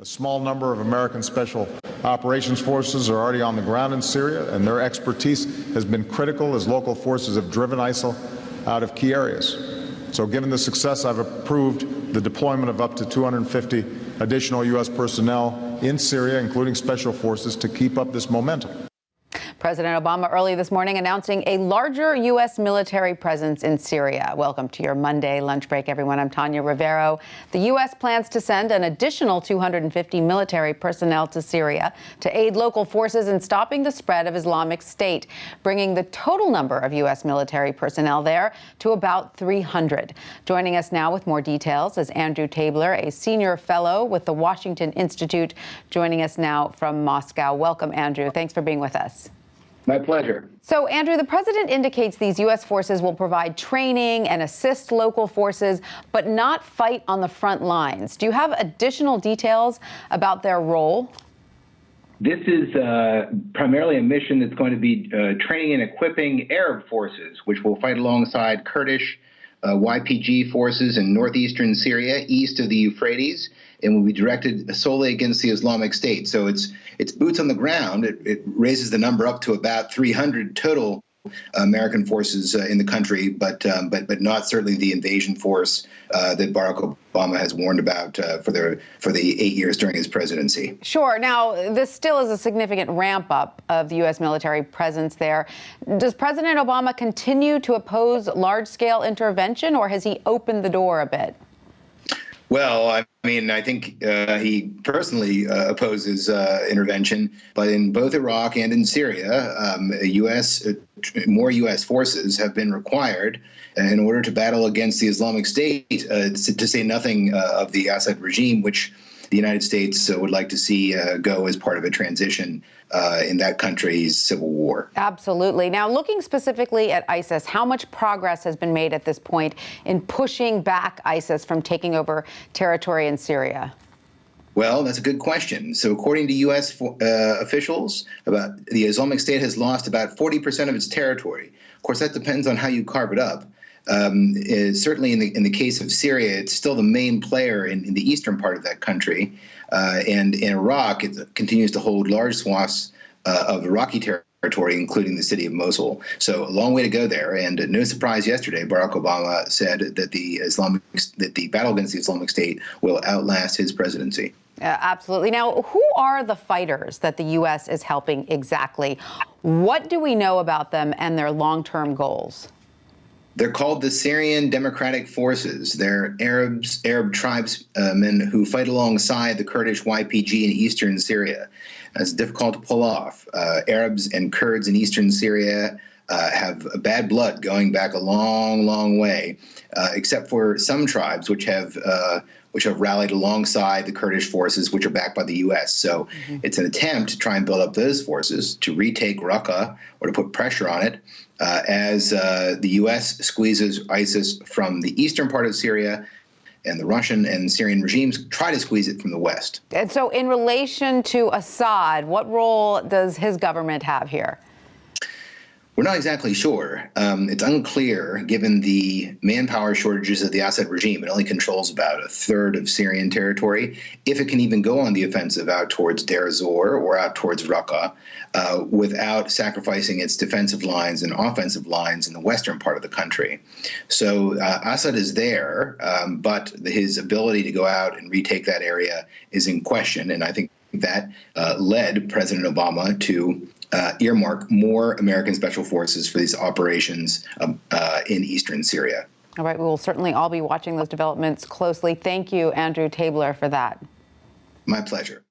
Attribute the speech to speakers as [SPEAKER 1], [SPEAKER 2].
[SPEAKER 1] A small number of American Special Operations Forces are already on the ground in Syria, and their expertise has been critical as local forces have driven ISIL out of key areas. So given the success, I've approved the deployment of up to 250 additional U.S. personnel in Syria, including special forces, to keep up this momentum.
[SPEAKER 2] President Obama early this morning announcing a larger U.S. military presence in Syria. Welcome to your Monday lunch break, everyone. I'm Tanya Rivero. The U.S. plans to send an additional 250 military personnel to Syria to aid local forces in stopping the spread of Islamic State, bringing the total number of U.S. military personnel there to about 300. Joining us now with more details is Andrew Tabler, a senior fellow with the Washington Institute, joining us now from Moscow. Welcome, Andrew. Thanks for being with us.
[SPEAKER 3] My pleasure.
[SPEAKER 2] So, Andrew, the president indicates these U.S. forces will provide training and assist local forces, but not fight on the front lines. Do you have additional details about their role?
[SPEAKER 3] This is primarily a mission that's going to be training and equipping Arab forces, which will fight alongside Kurdish YPG forces in northeastern Syria, east of the Euphrates, and will be directed solely against the Islamic State. So it's boots on the ground. It raises the number up to about 300 total American forces in the country, but not certainly the invasion force that Barack Obama has warned about for the 8 years during his presidency.
[SPEAKER 2] Sure. Now, this still is a significant ramp up of the U.S. military presence there. Does President Obama continue to oppose large-scale intervention, or has he opened the door a bit?
[SPEAKER 3] Well, I mean, I think he personally opposes intervention, but in both Iraq and in Syria, more U.S. forces have been required in order to battle against the Islamic State, to say nothing of the Assad regime, which the United States would like to see go as part of a transition in that country's civil war.
[SPEAKER 2] Absolutely. Now, looking specifically at ISIS, how much progress has been made at this point in pushing back ISIS from taking over territory in Syria?
[SPEAKER 3] Well, that's a good question. So according to U.S. officials, the Islamic State has lost about 40% of its territory. Of course, that depends on how you carve it up. Certainly in the case of Syria, it's still the main player in the eastern part of that country. And in Iraq, it continues to hold large swaths of Iraqi territory, including the city of Mosul. So a long way to go there. And no surprise, yesterday, Barack Obama said that the battle against the Islamic State will outlast his presidency.
[SPEAKER 2] Absolutely. Now, who are the fighters that the U.S. is helping exactly? What do we know about them and their long-term goals?
[SPEAKER 3] They're called the Syrian Democratic Forces. They're Arab tribesmen who fight alongside the Kurdish YPG in eastern Syria. It's difficult to pull off. Arabs and Kurds in eastern Syria have bad blood going back a long, long way, except for some tribes which have rallied alongside the Kurdish forces, which are backed by the U.S. So it's an attempt to try and build up those forces to retake Raqqa or to put pressure on it as the U.S. squeezes ISIS from the eastern part of Syria, and the Russian and Syrian regimes try to squeeze it from the west.
[SPEAKER 2] And so in relation to Assad, what role does his government have here?
[SPEAKER 3] We're not exactly sure. It's unclear, given the manpower shortages of the Assad regime. It only controls about a third of Syrian territory, if it can even go on the offensive out towards Deir ez-Zor or out towards Raqqa without sacrificing its defensive lines and offensive lines in the western part of the country. So Assad is there, but his ability to go out and retake that area is in question. And I think that led President Obama to earmark more American special forces for these operations in eastern Syria.
[SPEAKER 2] All right, we will certainly all be watching those developments closely. Thank you, Andrew Tabler, for that.
[SPEAKER 3] My pleasure.